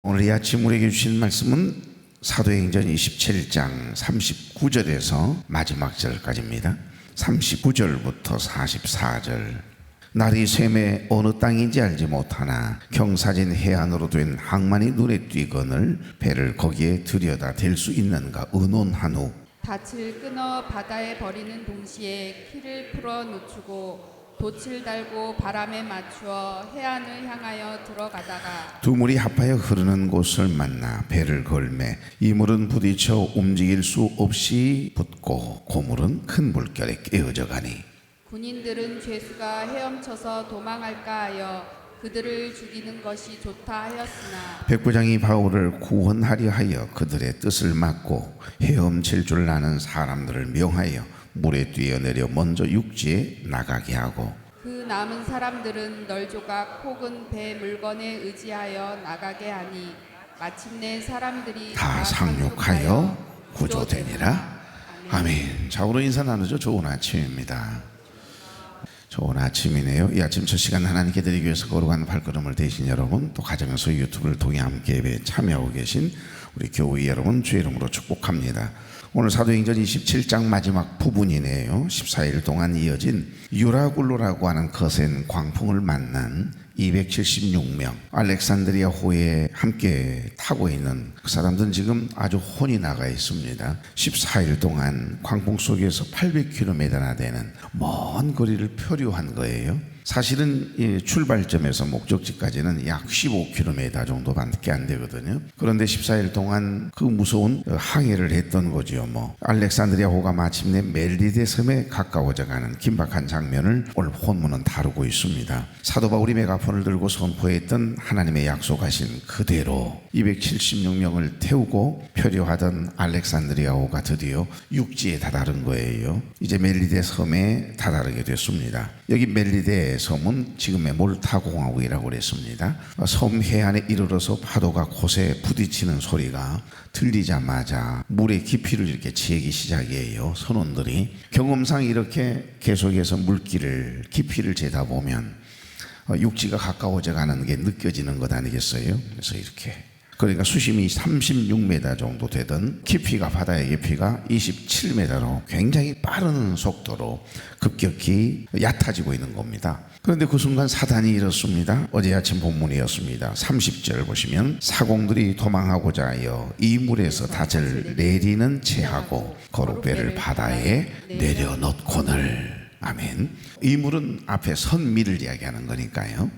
오늘 이 아침 우리에게 주신 말씀은 사도행전 27장 39절에서 마지막 절까지입니다. 39절부터 44절. 날이 쇠매 어느 땅인지 알지 못하나 경사진 해안으로 된 항만이 눈에 띄거늘 배를 거기에 들여다 댈 수 있는가 의논한 후 닻을 끊어 바다에 버리는 동시에 키를 풀어 놓추고 돛을 달고 바람에 맞추어 해안을 향하여 들어가다가 두 물이 합하여 흐르는 곳을 만나 배를 걸매 이 물은 부딪혀 움직일 수 없이 붙고 고물은 큰 물결에 깨어져 가니 군인들은 죄수가 헤엄쳐서 도망할까 하여 그들을 죽이는 것이 좋다 하였으나 백부장이 바울을 구원하려 하여 그들의 뜻을 막고 헤엄칠 줄 아는 사람들을 명하여 물에 뛰어내려 먼저 육지에 나가게 하고 그 남은 사람들은 널조각 혹은 배 물건에 의지하여 나가게 하니 마침내 사람들이 다 상륙하여 구조되니라. 아멘. 자, 오늘 인사 나누죠. 좋은 아침입니다. 좋은 아침이네요. 이 아침 첫 시간 하나님께 드리기 위해서 걸어가는 발걸음을 대신 여러분, 또 가정에서 유튜브를 통해 함께 예배에 참여하고 계신 우리 교회 여러분 주의 이름으로 축복합니다. 오늘 사도행전 27장 마지막 부분이네요. 14일 동안 이어진 유라굴로라고 하는 거센 광풍을 만난 276명 알렉산드리아 호에 함께 타고 있는 그 사람들은 지금 아주 혼이 나가 있습니다. 14일 동안 광풍 속에서 800km나 되는 먼 거리를 표류한 거예요. 사실은 이 출발점에서 목적지까지는 약 15km 정도밖에 안 되거든요. 그런데 14일 동안 그 무서운 항해를 했던 거죠. 알렉산드리아 호가 마침내 멜리데 섬에 가까워져 가는 긴박한 장면을 오늘 본문은 다루고 있습니다. 사도 바울이 메가폰을 들고 선포했던 하나님의 약속하신 그대로 276명을 태우고 표류하던 알렉산드리아 호가 드디어 육지에 다다른 거예요. 이제 멜리데 섬에 다다르게 됐습니다. 여기 멜리데 섬은 지금의 몰타 공화국이라고 그랬습니다. 섬 해안에 이르러서 파도가 곳에 부딪히는 소리가 들리자마자 물의 깊이를 이렇게 재기 시작해요. 선원들이 경험상 이렇게 계속해서 물길을 깊이를 재다 보면 육지가 가까워져 가는 게 느껴지는 것 아니겠어요? 그래서 이렇게 그러니까 수심이 36m 정도 되던 깊이가 바다의 깊이가 27m로 굉장히 빠른 속도로 급격히 얕아지고 있는 겁니다. 그런데 그 순간 사단이 이렇습니다. 어제 아침 본문이었습니다. 30절 보시면 사공들이 도망하고자 하여 이 물에서 닻을 내리는 채하고 거룩배를 바다에 내려놓고늘. 아멘. 이 물은 앞에 선미를 이야기하는 거니까요.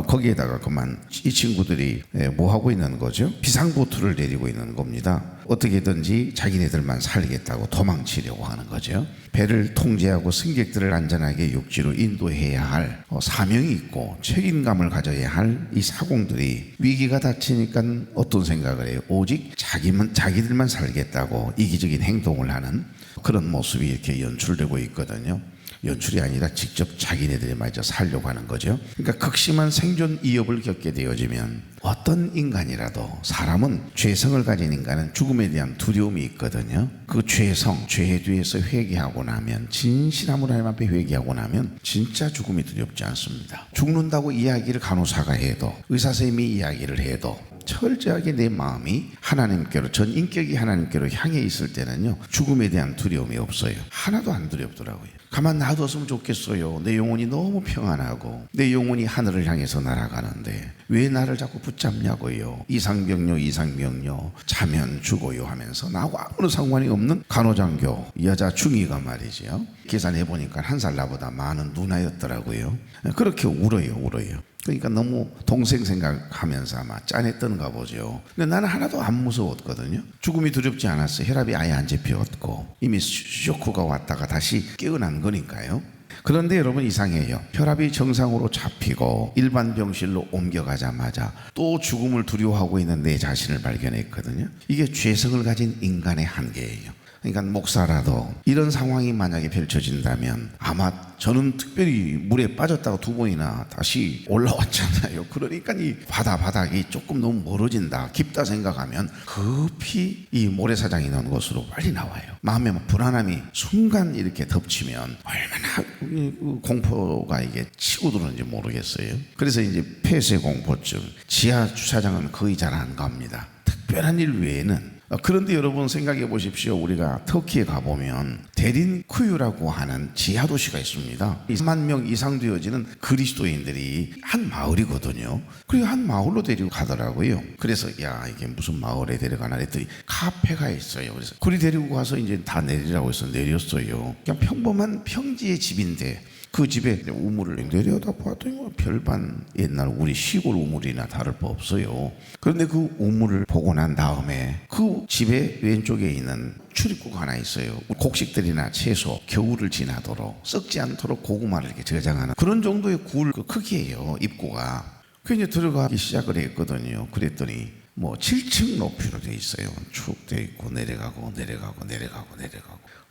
거기에다가 그만 이 친구들이 뭐 하고 있는 거죠? 비상보트를 내리고 있는 겁니다. 어떻게든지 자기네들만 살겠다고 도망치려고 하는 거죠. 배를 통제하고 승객들을 안전하게 육지로 인도해야 할 사명이 있고 책임감을 가져야 할 이 사공들이 위기가 닥치니까 어떤 생각을 해요? 오직 자기들만 살겠다고 이기적인 행동을 하는 그런 모습이 이렇게 연출되고 있거든요. 연출이 아니라 직접 자기네들이 맞아 살려고 하는 거죠. 그러니까 극심한 생존 위협을 겪게 되어지면 어떤 인간이라도 사람은 죄성을 가진 인간은 죽음에 대한 두려움이 있거든요. 그 죄성, 죄에 대해서 회개하고 나면 진실함으로 하나님 앞에 회개하고 나면 진짜 죽음이 두렵지 않습니다. 죽는다고 이야기를 간호사가 해도 의사 선생님이 이야기를 해도 철저하게 내 마음이 하나님께로 전 인격이 하나님께로 향해 있을 때는요 죽음에 대한 두려움이 없어요. 하나도 안 두렵더라고요. 가만 놔뒀으면 좋겠어요. 내 영혼이 너무 평안하고 내 영혼이 하늘을 향해서 날아가는데 왜 나를 자꾸 붙잡냐고요. 이상병료 자면 죽어요 하면서 나하고 아무런 상관이 없는 간호장교 여자 중위가 말이죠. 계산해보니까 한 살 나보다 많은 누나였더라고요. 그렇게 울어요. 그러니까 너무 동생 생각하면서 아마 짠했던가 보죠. 근데 나는 하나도 안 무서웠거든요. 죽음이 두렵지 않았어요. 혈압이 아예 안 잡혔고 이미 쇼크가 왔다가 다시 깨어난 거니까요. 그런데 여러분 이상해요. 혈압이 정상으로 잡히고 일반 병실로 옮겨가자마자 또 죽음을 두려워하고 있는 내 자신을 발견했거든요. 이게 죄성을 가진 인간의 한계예요. 그러니까 목사라도 이런 상황이 만약에 펼쳐진다면 아마 저는 특별히 물에 빠졌다가 두 번이나 다시 올라왔잖아요. 그러니까 이 바닥이 조금 너무 멀어진다, 깊다 생각하면 급히 이 모래사장이 있는 곳으로 빨리 나와요. 마음에 막 불안함이 순간 이렇게 덮치면 얼마나 공포가 이게 치고 들어오는지 모르겠어요. 그래서 이제 폐쇄 공포증, 지하 주차장은 거의 잘 안 갑니다. 특별한 일 외에는. 그런데 여러분 생각해 보십시오. 우리가 터키에 가보면 데린쿠유라고 하는 지하도시가 있습니다. 2만 명 이상 되어지는 그리스도인들이 한 마을이거든요. 그리고 한 마을로 데리고 가더라고요. 그래서 야, 이게 무슨 마을에 데려가나 했더니 카페가 있어요. 그래서 그리 데리고 가서 이제 다 내리라고 해서 내렸어요. 그냥 평범한 평지의 집인데 그 집에 우물을 내려다 봤더니 뭐 별반 옛날 우리 시골 우물이나 다를 바 없어요. 그런데 그 우물을 보고 난 다음에 그 집의 왼쪽에 있는 출입구가 하나 있어요. 곡식들이나 채소 겨울을 지나도록 썩지 않도록 고구마를 이렇게 저장하는 그런 정도의 굴 크기예요. 입구가. 그 이제 들어가기 시작을 했거든요. 그랬더니 뭐 7층 높이로 돼 있어요. 쭉 돼 있고 내려가고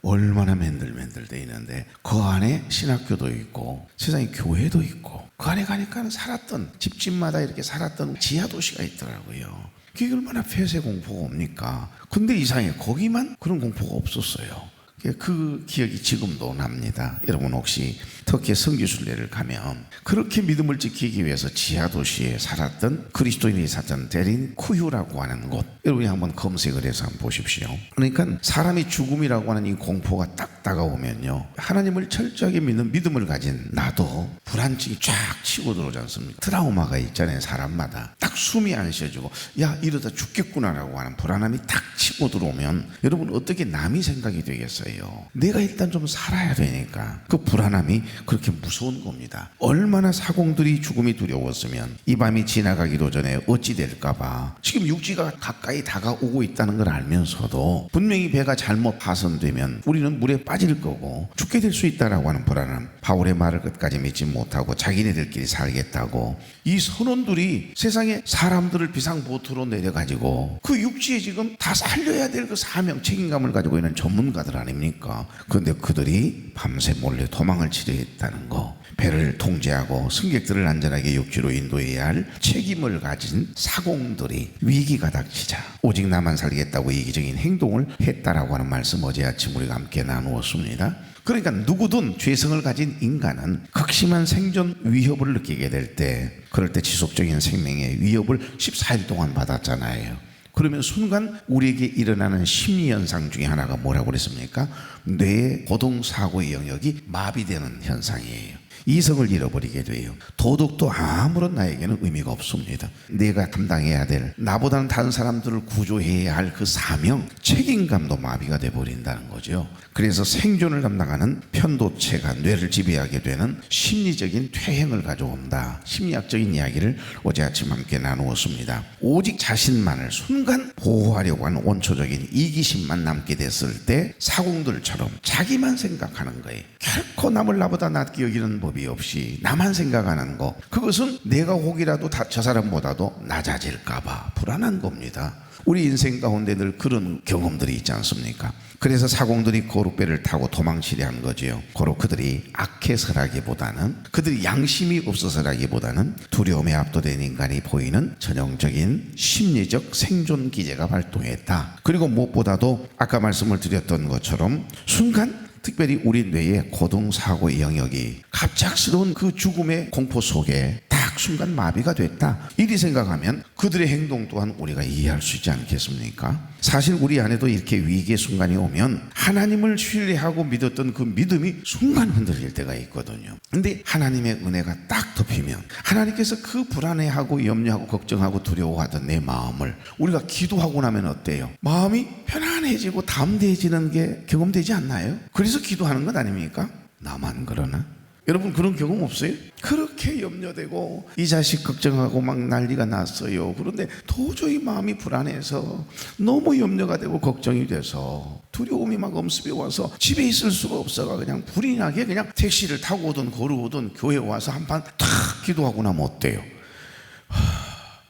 얼마나 맨들맨들 돼 있는데 그 안에 신학교도 있고 세상에 교회도 있고 그 안에 가니까 살았던 집집마다 이렇게 살았던 지하도시가 있더라고요. 그게 얼마나 폐쇄 공포가 옵니까? 근데 이상해, 거기만 그런 공포가 없었어요. 그 기억이 지금도 납니다. 여러분 혹시 터키의 성지순례를 가면 그렇게 믿음을 지키기 위해서 지하도시에 살았던 그리스도인이 살았던 데린쿠유라고 하는 곳, 여러분이 한번 검색을 해서 한번 보십시오. 그러니까 사람이 죽음이라고 하는 이 공포가 딱 다가오면요, 하나님을 철저하게 믿는 믿음을 가진 나도 불안증이 쫙 치고 들어오지 않습니까? 트라우마가 있잖아요. 사람마다 딱 숨이 안 쉬어지고 야, 이러다 죽겠구나라고 하는 불안함이 딱 치고 들어오면 여러분 어떻게 남이 생각이 되겠어요? 내가 일단 좀 살아야 되니까 그 불안함이 그렇게 무서운 겁니다. 얼마나 사공들이 죽음이 두려웠으면 이 밤이 지나가기도 전에 어찌 될까봐 지금 육지가 가까이 다가오고 있다는 걸 알면서도 분명히 배가 잘못 파손되면 우리는 물에 빠질 거고 죽게 될 수 있다라고 하는 불안함, 바울의 말을 끝까지 믿지 못하고 자기네들끼리 살겠다고 이 선원들이 세상에 사람들을 비상보트로 내려가지고 그 육지에 지금 다 살려야 될 그 사명 책임감을 가지고 있는 전문가들 아닙니까? 그런데 그들이 밤새 몰래 도망을 치려 했다는 거, 배를 통제하고 승객들을 안전하게 육지로 인도해야 할 책임을 가진 사공들이 위기가 닥치자 오직 나만 살겠다고 이기적인 행동을 했다라고 하는 말씀 어제 아침 우리가 함께 나누었습니다. 그러니까 누구든 죄성을 가진 인간은 극심한 생존 위협을 느끼게 될 때, 그럴 때 지속적인 생명의 위협을 14일 동안 받았잖아요. 그러면 순간 우리에게 일어나는 심리현상 중에 하나가 뭐라고 그랬습니까? 뇌의 고동사고의 영역이 마비되는 현상이에요. 이성을 잃어버리게 돼요. 도덕도 아무런 나에게는 의미가 없습니다. 내가 감당해야 될, 나보다는 다른 사람들을 구조해야 할 그 사명, 책임감도 마비가 돼버린다는 거죠. 그래서 생존을 감당하는 편도체가 뇌를 지배하게 되는 심리적인 퇴행을 가져온다. 심리학적인 이야기를 어제 아침 함께 나누었습니다. 오직 자신만을 순간 보호하려고 하는 원초적인 이기심만 남게 됐을 때 사공들처럼 자기만 생각하는 거예요. 결코 남을 나보다 낫게 여기는 법이 없이 나만 생각하는 거, 그것은 내가 혹이라도 저 사람보다도 낮아질까봐 불안한 겁니다. 우리 인생 가운데 늘 그런 경험들이 있지 않습니까? 그래서 사공들이 거룩배를 타고 도망치려 한 거지요. 고로 그들이 악해서라기보다는, 그들이 양심이 없어서라기보다는 두려움에 압도된 인간이 보이는 전형적인 심리적 생존 기제가 발동했다. 그리고 무엇보다도 아까 말씀을 드렸던 것처럼 순간 특별히 우리 뇌의 고동사고의 영역이 갑작스러운 그 죽음의 공포 속에 딱 순간 마비가 됐다. 이리 생각하면 그들의 행동 또한 우리가 이해할 수 있지 않겠습니까? 사실 우리 안에도 이렇게 위기의 순간이 오면 하나님을 신뢰하고 믿었던 그 믿음이 순간 흔들릴 때가 있거든요. 근데 하나님의 은혜가 딱 덮이면 하나님께서 그 불안해하고 염려하고 걱정하고 두려워하던 내 마음을 우리가 기도하고 나면 어때요? 마음이 편안해지고 담대해지는 게 경험되지 않나요? 그래서 기도하는 것 아닙니까? 나만 그러나? 여러분 그런 경험 없어요? 그렇게 염려되고 이 자식 걱정하고 막 난리가 났어요. 그런데 도저히 마음이 불안해서 너무 염려가 되고 걱정이 돼서 두려움이 막 엄습해 와서 집에 있을 수가 없어가 그냥 불이 나게 그냥 택시를 타고 오든 걸어오든 교회 와서 한판 탁 기도하고 나면 어때요?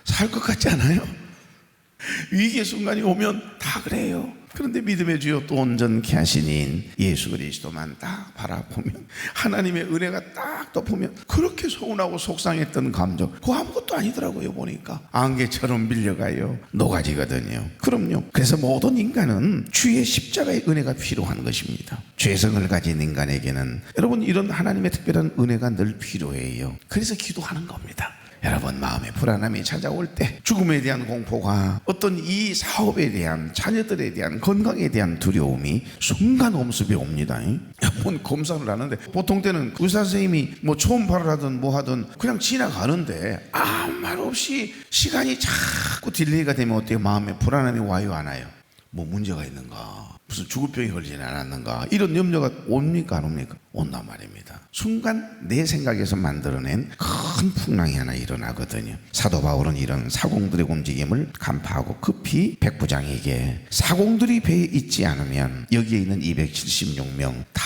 살 것 같지 않아요? 위기의 순간이 오면 다 그래요. 그런데 믿음의 주여 또 온전케 하시닌 예수 그리스도만 딱 바라보면, 하나님의 은혜가 딱 덮으면 그렇게 서운하고 속상했던 감정 그거 아무것도 아니더라고요. 보니까 안개처럼 밀려가요. 녹아지거든요. 그럼요. 그래서 모든 인간은 주의 십자가의 은혜가 필요한 것입니다. 죄성을 가진 인간에게는 여러분 이런 하나님의 특별한 은혜가 늘 필요해요. 그래서 기도하는 겁니다. 여러분 마음에 불안함이 찾아올 때, 죽음에 대한 공포가, 어떤 이 사업에 대한, 자녀들에 대한, 건강에 대한 두려움이 순간 엄습이 옵니다. 한번 검사를 하는데 보통 때는 의사 선생님이 뭐 초음파를 하든 뭐 하든 그냥 지나가는데 아무 말 없이 시간이 자꾸 딜레이가 되면 어때요? 마음에 불안함이 와요, 안 와요? 뭐 문제가 있는가? 무슨 죽을 병이 걸리지 않았는가? 이런 염려가 옵니까 안 옵니까? 온단 말입니다. 순간 내 생각에서 만들어낸 큰 풍랑이 하나 일어나거든요. 사도 바울은 이런 사공들의 움직임을 간파하고 급히 백부장에게, 사공들이 배에 있지 않으면 여기에 있는 276명 다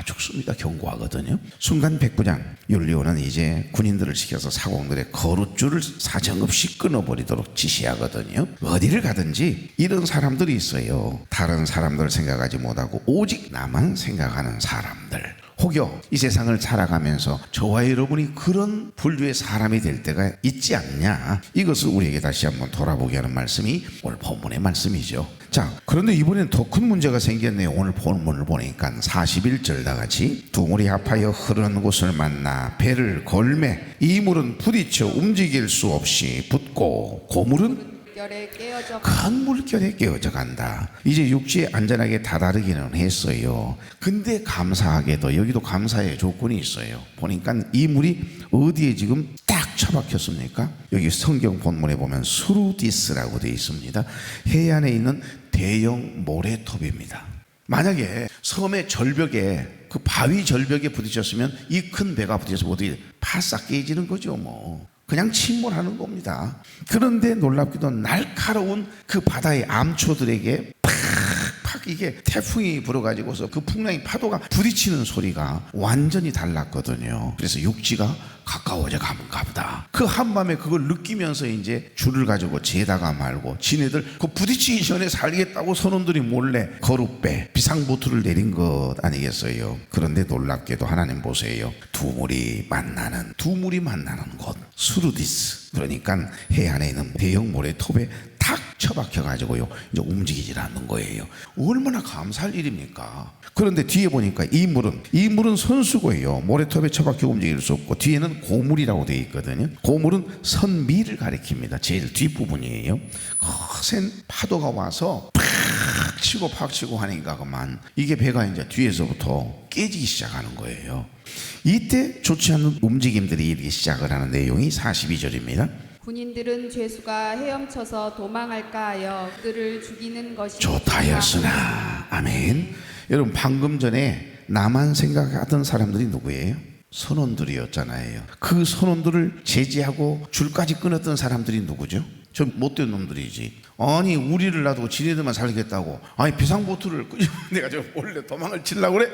죽습니다, 경고하거든요. 순간 백부장 율리오는 이제 군인들을 시켜서 사공들의 거룻줄을 사정없이 끊어버리도록 지시하거든요. 어디를 가든지 이런 사람들이 있어요. 다른 사람들을 생각하지 못하고 오직 나만 생각하는 사람들. 혹여 이 세상을 살아가면서 저와 여러분이 그런 분류의 사람이 될 때가 있지 않냐, 이것을 우리에게 다시 한번 돌아보게 하는 말씀이 오늘 본문의 말씀이죠. 자, 그런데 이번엔 더 큰 문제가 생겼네요. 오늘 본문을 보니까 41절 다같이 두 물이 합하여 흐르는 곳을 만나 배를 걸매 이 물은 부딪혀 움직일 수 없이 붙고 고물은 큰 물결에 깨어져 간다. 이제 육지에 안전하게 다다르기는 했어요. 근데 감사하게도 여기도 감사의 조건이 있어요. 보니까 이 물이 어디에 지금 딱 처박혔습니까? 여기 성경 본문에 보면 수루디스라고 되어 있습니다. 해안에 있는 대형 모래톱입니다. 만약에 섬의 절벽에, 그 바위 절벽에 부딪혔으면 이 큰 배가 부딪혀서 어떻게 파싹 깨지는 거죠. 뭐 그냥 침몰하는 겁니다. 그런데 놀랍게도 날카로운 그 바다의 암초들에게 팍팍 이게 태풍이 불어가지고서 그 풍랑이, 파도가 부딪히는 소리가 완전히 달랐거든요. 그래서 육지가 가까워져 가는가 보다. 그 한밤에 그걸 느끼면서 이제 줄을 가지고 재다가 말고, 지네들 그 부딪히기 전에 살겠다고 선원들이 몰래 거룻배, 비상보트를 내린 것 아니겠어요? 그런데 놀랍게도 하나님 보세요. 두 물이 만나는 곳, 수루디스, 그러니까 해안에 있는 대형 모래톱에 탁 처박혀가지고요, 이제 움직이질 않는 거예요. 얼마나 감사할 일입니까? 그런데 뒤에 보니까 이 물은 선수고예요. 모래톱에 처박혀 움직일 수 없고, 뒤에는 고물이라고 되어 있거든요. 고물은 선미를 가리킵니다. 제일 뒷부분이에요. 거센 파도가 와서 팍 치고 하니까 그만 이게 배가 이제 뒤에서부터 깨지기 시작하는 거예요. 이때 좋지 않은 움직임들이 일기 시작을 하는 내용이 42절입니다. 군인들은 죄수가 헤엄쳐서 도망할까 하여 그들을 죽이는 것이 좋다였으나. 아멘. 여러분 방금 전에 나만 생각하던 사람들이 누구예요? 선원들이었잖아요. 그 선원들을 제지하고 줄까지 끊었던 사람들이 누구죠? 저 못된 놈들이지. 아니 우리를 놔두고 지네들만 살겠다고, 아니 비상보트를 끄집어 내가 저 몰래 도망을 치려고 그래?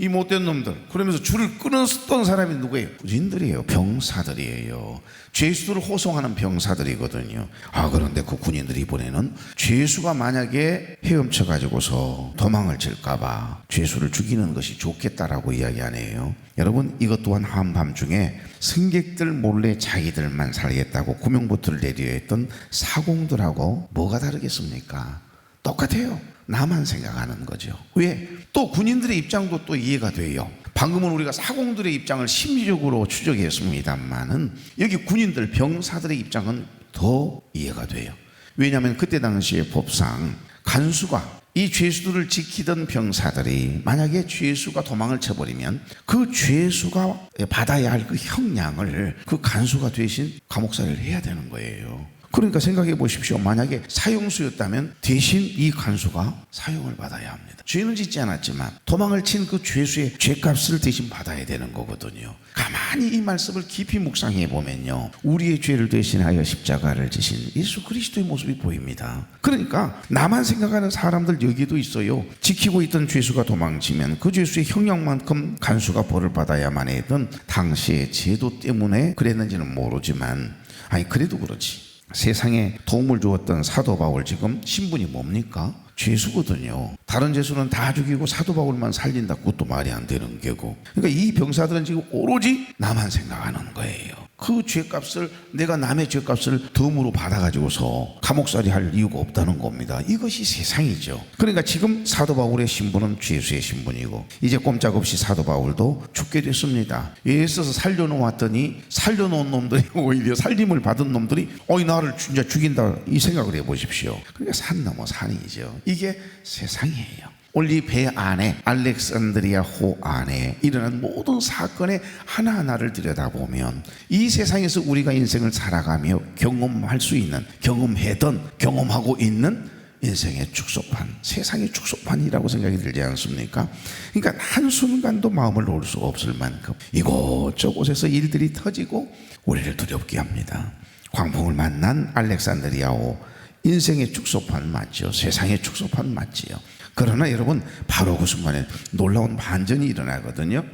이 못된 놈들. 그러면서 줄을 끊었던 사람이 누구예요? 군인들이에요. 병사들이에요. 죄수들을 호송하는 병사들이거든요. 그런데 그 군인들이 이번에는 죄수가 만약에 헤엄쳐 가지고서 도망을 칠까봐 죄수를 죽이는 것이 좋겠다라고 이야기하네요. 여러분 이것 또한 한밤중에 승객들 몰래 자기들만 살겠다고 구명보트를 내려 했던 사공들하고 뭐가 다르겠습니까? 똑같아요. 나만 생각하는 거죠. 왜? 또 군인들의 입장도 또 이해가 돼요. 방금은 우리가 사공들의 입장을 심리적으로 추적했습니다만은 여기 군인들, 병사들의 입장은 더 이해가 돼요. 왜냐하면 그때 당시의 법상 간수가, 이 죄수들을 지키던 병사들이 만약에 죄수가 도망을 쳐버리면 그 죄수가 받아야 할 그 형량을 그 간수가 대신 감옥살이를 해야 되는 거예요. 그러니까 생각해 보십시오. 만약에 사형수였다면 대신 이 간수가 사형을 받아야 합니다. 죄는 짓지 않았지만 도망을 친 그 죄수의 죄값을 대신 받아야 되는 거거든요. 가만히 이 말씀을 깊이 묵상해 보면요, 우리의 죄를 대신하여 십자가를 지신 예수 그리스도의 모습이 보입니다. 그러니까 나만 생각하는 사람들 여기도 있어요. 지키고 있던 죄수가 도망치면 그 죄수의 형량만큼 간수가 벌을 받아야만 했던 당시의 제도 때문에 그랬는지는 모르지만, 아니 그래도 그렇지. 세상에 도움을 주었던 사도 바울 지금 신분이 뭡니까? 죄수거든요. 다른 죄수는 다 죽이고 사도 바울만 살린다. 그것도 말이 안 되는 게고. 그러니까 이 병사들은 지금 오로지 나만 생각하는 거예요. 그 죄값을, 내가 남의 죄값을 덤으로 받아가지고서 감옥살이 할 이유가 없다는 겁니다. 이것이 세상이죠. 그러니까 지금 사도 바울의 신분은 죄수의 신분이고, 이제 꼼짝없이 사도 바울도 죽게 됐습니다. 예수서 살려놓았더니 살려놓은 놈들이 오히려 살림을 받은 놈들이 나를 진짜 죽인다, 이 생각을 해보십시오. 그러니까 산 넘어 산이죠. 이게 세상이에요. 원리 배 안에, 알렉산드리아 호 안에 일어난 모든 사건의 하나하나를 들여다보면 이 세상에서 우리가 인생을 살아가며 경험할 수 있는, 경험하고 있는 인생의 축소판, 세상의 축소판이라고 생각이 들지 않습니까? 그러니까 한순간도 마음을 놓을 수 없을 만큼 이곳저곳에서 일들이 터지고 우리를 두렵게 합니다. 광풍을 만난 알렉산드리아호, 인생의 축소판 맞죠? 세상의 축소판 맞지요? 그러나 여러분, 바로 그 순간에 놀라운 반전이 일어나거든요.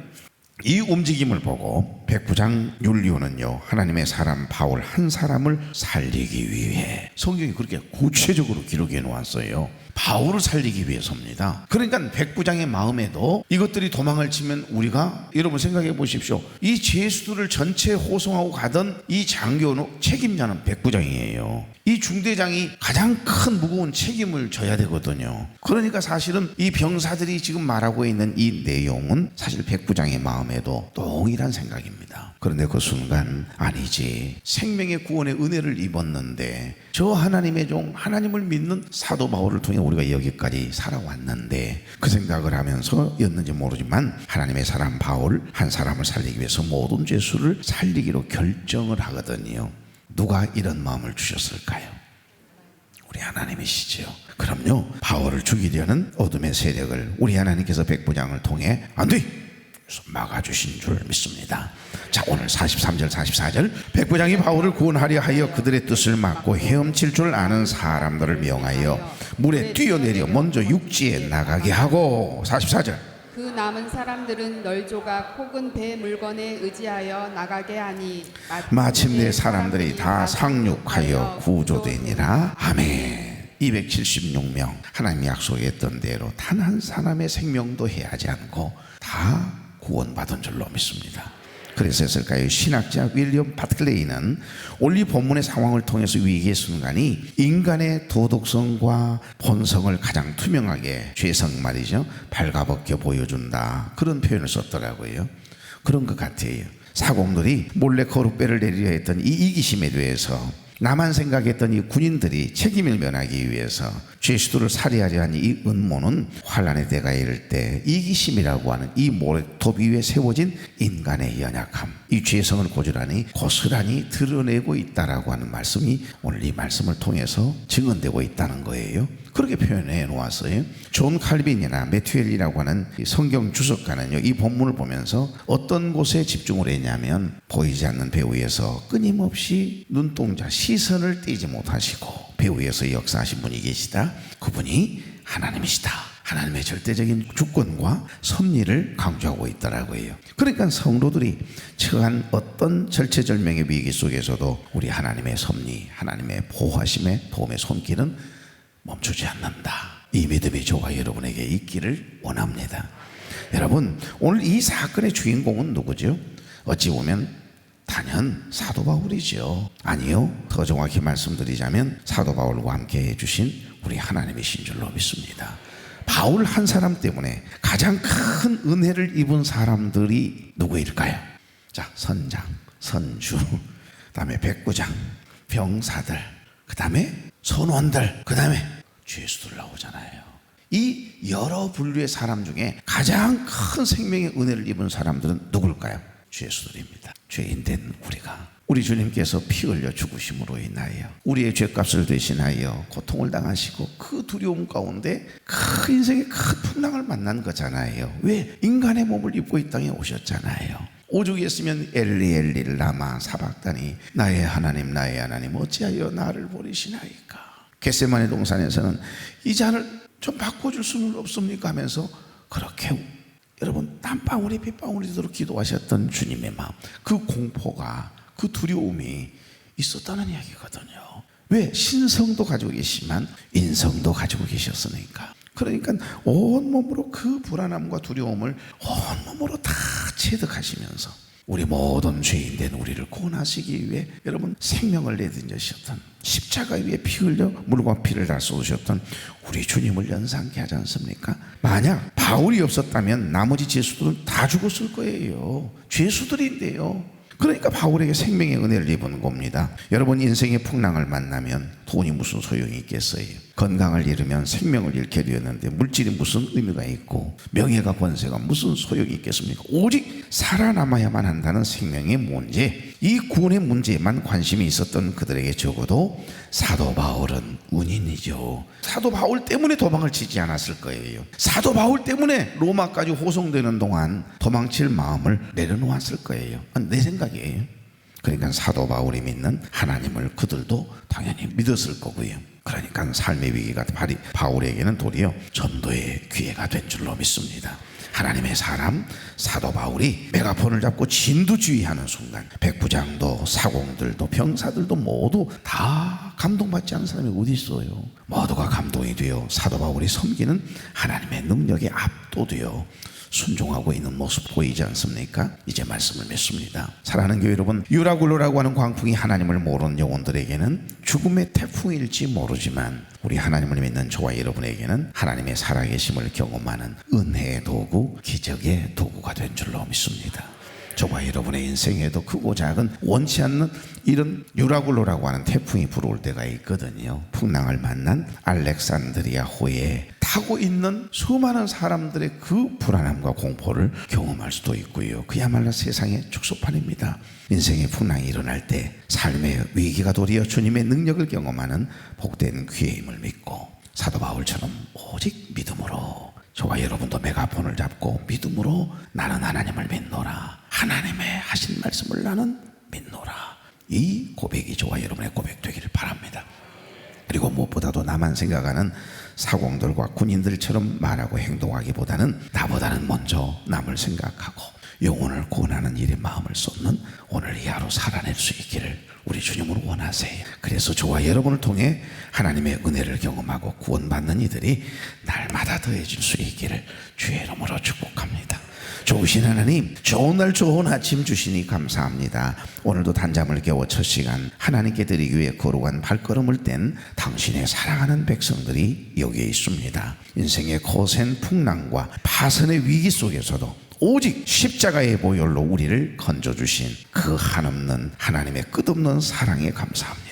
이 움직임을 보고 백부장 율리오는요, 하나님의 사람 바울 한 사람을 살리기 위해, 성경이 그렇게 구체적으로 기록해 놓았어요. 바울을 살리기 위해서입니다. 그러니까 백부장의 마음에도 이것들이 도망을 치면 우리가, 여러분 생각해 보십시오. 이 죄수들을 전체 호송하고 가던 이 장교는 책임자는 백부장이에요. 이 중대장이 가장 큰 무거운 책임을 져야 되거든요. 그러니까 사실은 이 병사들이 지금 말하고 있는 이 내용은 사실 백부장의 마음에도 동일한 생각입니다. 그런데 그 순간, 아니지, 생명의 구원의 은혜를 입었는데 저 하나님의 종, 하나님을 믿는 사도 바울을 통해 우리가 여기까지 살아왔는데, 그 생각을 하면서였는지 모르지만 하나님의 사람 바울 한 사람을 살리기 위해서 모든 죄수를 살리기로 결정을 하거든요. 누가 이런 마음을 주셨을까요? 우리 하나님이시죠. 그럼요, 바울을 죽이려는 어둠의 세력을 우리 하나님께서 백부장을 통해 안 돼! 막아주신 줄 믿습니다. 자, 오늘 43절 44절, 백부장이 바울을 구원하려 하여 그들의 뜻을 막고 헤엄칠 줄 아는 사람들을 명하여 물에 뛰어내려 먼저 육지에 나가게 하고, 44절, 그 남은 사람들은 널조각 혹은 배 물건에 의지하여 나가게 하니 마침내 사람들이 다 상륙하여 구조되니라. 아멘. 276명, 하나님이 약속했던 대로 단 한 사람의 생명도 해하지 않고 다 구원받은 줄로 믿습니다. 그랬을까요? 신학자 윌리엄 바틀레이는 오늘 이 본문의 상황을 통해서 위기의 순간이 인간의 도덕성과 본성을 가장 투명하게, 죄성 말이죠, 발가벗겨 보여준다, 그런 표현을 썼더라고요. 그런 것 같아요. 사공들이 몰래 거룩배를 내리려 했던 이 이기심에 대해서 나만 생각했던 이 군인들이 책임을 면하기 위해서 죄수들을 살해하려 한 이 음모는 환란의 때가 이를 때 이기심이라고 하는 이 모래톱 위에 세워진 인간의 연약함, 이 죄성을 고스란히 드러내고 있다라고 하는 말씀이 오늘 이 말씀을 통해서 증언되고 있다는 거예요. 그렇게 표현해 놓았어요. 존 칼빈이나 매튜엘이라고 하는 성경 주석가는요, 이 본문을 보면서 어떤 곳에 집중을 했냐면, 보이지 않는 배 위에서 끊임없이 눈동자, 시선을 떼지 못하시고 배 위에서 역사하신 분이 계시다. 그분이 하나님이시다. 하나님의 절대적인 주권과 섭리를 강조하고 있더라고 해요. 그러니까 성도들이 처한 어떤 절체절명의 위기 속에서도 우리 하나님의 섭리, 하나님의 보호하심의 도움의 손길은 멈추지 않는다. 이 믿음의 조가 여러분에게 있기를 원합니다. 여러분, 오늘 이 사건의 주인공은 누구죠? 어찌 보면 단연 사도 바울이죠. 아니요, 더 정확히 말씀드리자면 사도 바울과 함께 해주신 우리 하나님이신 줄로 믿습니다. 바울 한 사람 때문에 가장 큰 은혜를 입은 사람들이 누구일까요? 자, 선장, 선주, 그 다음에 백부장, 병사들, 그 다음에 선원들, 그 다음에 죄수들 나오잖아요. 이 여러 분류의 사람 중에 가장 큰 생명의 은혜를 입은 사람들은 누굴까요? 죄수들입니다. 죄인된 우리 주님께서 피 흘려 죽으심으로 인하여 우리의 죄값을 대신하여 고통을 당하시고 그 두려움 가운데 큰 인생의 큰 풍랑을 만난 거잖아요. 왜? 인간의 몸을 입고 이 땅에 오셨잖아요. 오죽했으면 엘리 엘리 라마 사박다니, 나의 하나님 어찌하여 나를 버리시나이까. 겟세마네 동산에서는 이 잔을 좀 바꿔줄 수는 없습니까 하면서 그렇게 여러분 땀방울이 빗방울이 되도록 기도하셨던 주님의 마음, 그 공포가, 그 두려움이 있었다는 이야기거든요. 왜? 신성도 가지고 계시지만 인성도 가지고 계셨으니까. 그러니까 온몸으로 그 불안함과 두려움을 온몸으로 다 체득하시면서 우리 모든 죄인된 우리를 구원하시기 위해 여러분 생명을 내던지셨던, 십자가 위에 피 흘려 물과 피를 다 쏟으셨던 우리 주님을 연상케 하지 않습니까? 만약 바울이 없었다면 나머지 죄수들은 다 죽었을 거예요. 죄수들인데요. 그러니까 바울에게 생명의 은혜를 입은 겁니다. 여러분, 인생의 풍랑을 만나면 돈이 무슨 소용이 있겠어요? 건강을 잃으면 생명을 잃게 되었는데 물질이 무슨 의미가 있고 명예가 권세가 무슨 소용이 있겠습니까? 오직 살아남아야만 한다는 생명의 문제, 이 구원의 문제에만 관심이 있었던 그들에게 적어도 사도 바울은 은인이죠. 사도 바울 때문에 도망을 치지 않았을 거예요. 사도 바울 때문에 로마까지 호송되는 동안 도망칠 마음을 내려놓았을 거예요. 내 생각이에요. 그러니까 사도 바울이 믿는 하나님을 그들도 당연히 믿었을 거고요. 그러니까 삶의 위기가 바울에게는 도리어 전도의 기회가 된 줄로 믿습니다. 하나님의 사람 사도 바울이 메가폰을 잡고 진두지휘하는 순간 백부장도 사공들도 병사들도 모두 다 감동받지 않은 사람이 어디 있어요? 모두가 감동이 되어 사도 바울이 섬기는 하나님의 능력에 압도되어 순종하고 있는 모습 보이지 않습니까? 이제 말씀을 맺습니다. 사랑하는 교회 여러분, 유라굴로라고 하는 광풍이 하나님을 모르는 영혼들에게는 죽음의 태풍일지 모르지만 우리 하나님을 믿는 저와 여러분에게는 하나님의 살아계심을 경험하는 은혜의 도구, 기적의 도구가 된 줄로 믿습니다. 저와 여러분의 인생에도 크고 작은 원치 않는 이런 유라굴로라고 하는 태풍이 불어올 때가 있거든요. 풍랑을 만난 알렉산드리아 호에 타고 있는 수많은 사람들의 그 불안함과 공포를 경험할 수도 있고요. 그야말로 세상의 축소판입니다. 인생의 풍랑이 일어날 때 삶의 위기가 도리어 주님의 능력을 경험하는 복된 기회임을 믿고 사도 바울처럼 오직 믿음으로, 저와 여러분도 메가폰을 잡고 믿음으로 나는 하나님을 믿노라, 하나님의 하신 말씀을 나는 믿노라, 이 고백이 저와 여러분의 고백 되기를 바랍니다. 그리고 무엇보다도 나만 생각하는 사공들과 군인들처럼 말하고 행동하기보다는 나보다는 먼저 남을 생각하고 영혼을 구원하는 일에 마음을 쏟는 오늘 이 하루 살아낼 수 있기를 우리 주님으로 원하세요. 그래서 저와 여러분을 통해 하나님의 은혜를 경험하고 구원받는 이들이 날마다 더해질 수 있기를 주의 이름으로 축복합니다. 좋으신 하나님, 좋은 날 좋은 아침 주시니 감사합니다. 오늘도 단잠을 깨워 첫 시간 하나님께 드리기 위해 거룩한 발걸음을 뗀 당신의 사랑하는 백성들이 여기에 있습니다. 인생의 거센 풍랑과 파선의 위기 속에서도 오직 십자가의 보혈로 우리를 건져주신 그 한없는 하나님의 끝없는 사랑에 감사합니다.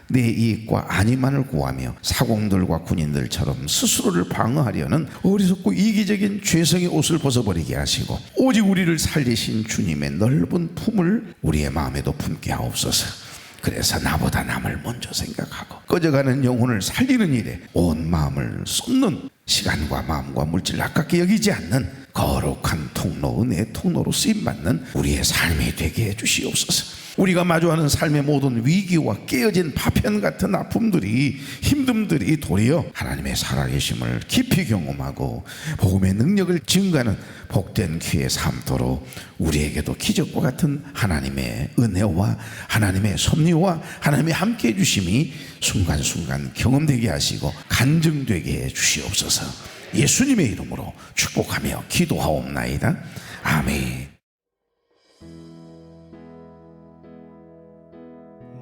내 이익과 안위만을 구하며 사공들과 군인들처럼 스스로를 방어하려는 어리석고 이기적인 죄성의 옷을 벗어버리게 하시고 오직 우리를 살리신 주님의 넓은 품을 우리의 마음에도 품게 하옵소서. 그래서 나보다 남을 먼저 생각하고 꺼져가는 영혼을 살리는 일에 온 마음을 쏟는, 시간과 마음과 물질 아깝게 여기지 않는 거룩한 통로, 은혜의 통로로 쓰임받는 우리의 삶이 되게 해주시옵소서. 우리가 마주하는 삶의 모든 위기와 깨어진 파편 같은 아픔들이, 힘듦들이 도리어 하나님의 살아계심을 깊이 경험하고 복음의 능력을 증가하는 복된 기회 삼도록 우리에게도 기적과 같은 하나님의 은혜와 하나님의 섭리와 하나님의 함께해 주심이 순간순간 경험되게 하시고 간증되게 해 주시옵소서. 예수님의 이름으로 축복하며 기도하옵나이다. 아멘.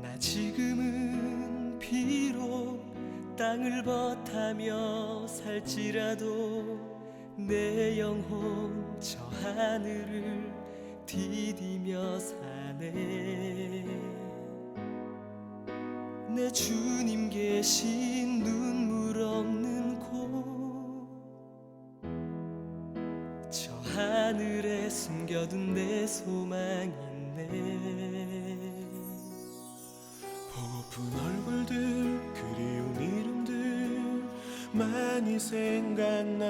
나 지금은 비록 땅을 버타며 살지라도 내 영혼 저 하늘을 디디며 사네. 내 주님 계신 눈물 없는 곳, 저 하늘에 숨겨둔 내 소망 있네. 보고픈 얼굴들, 그리운 이름들 많이 생각나.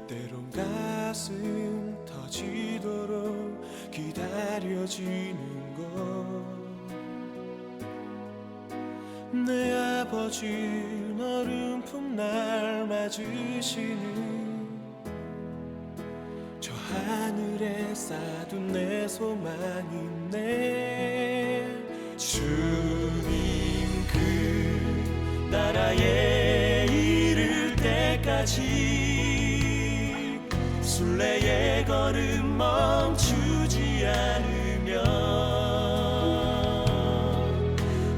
때론 가슴 터지도록 기다려지는 것. 내 아버지 너른 품 날 맞으시는 저 하늘에 쌓아둔 내 소망 있네. 주님 나라에 이를 때까지 순례의 걸음 멈추지 않으면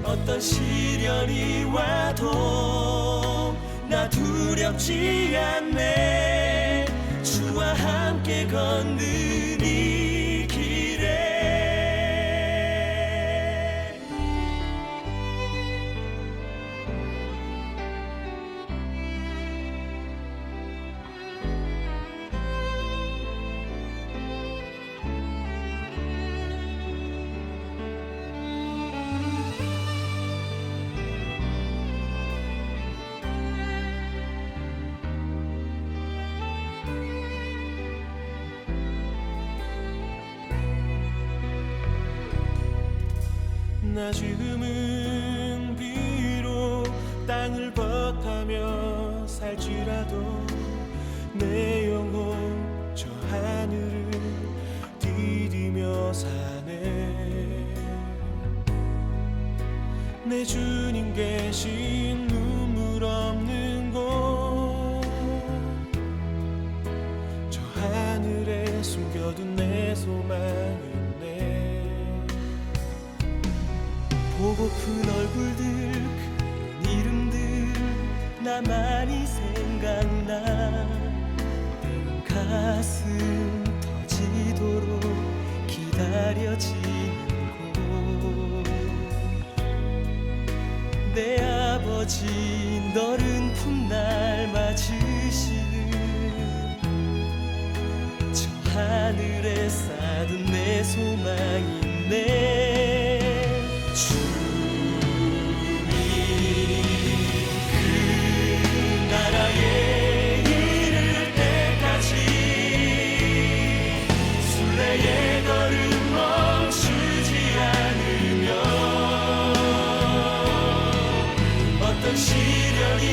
어떤 시련이 와도 나 두렵지 않네. 주와 함께 걷는 이 길에 나 지금은 비록 땅을 벗하며 살지라도 내 영혼 저 하늘을 디디며 사네. 내 주님 계신 눈물 없는 곳 저 하늘에 숨겨둔 내 소망은 보고픈 얼굴들 그 이름들 나만이 생각나. 때론 가슴 터지도록 기다려지는 곳 내 아버지 너른 품날 맞으시는 저 하늘에 쌓은 내 소망이 있네. 주님 그 나라에 이를 때까지 순례의 걸음 멈추지 않으면 어떤 시련이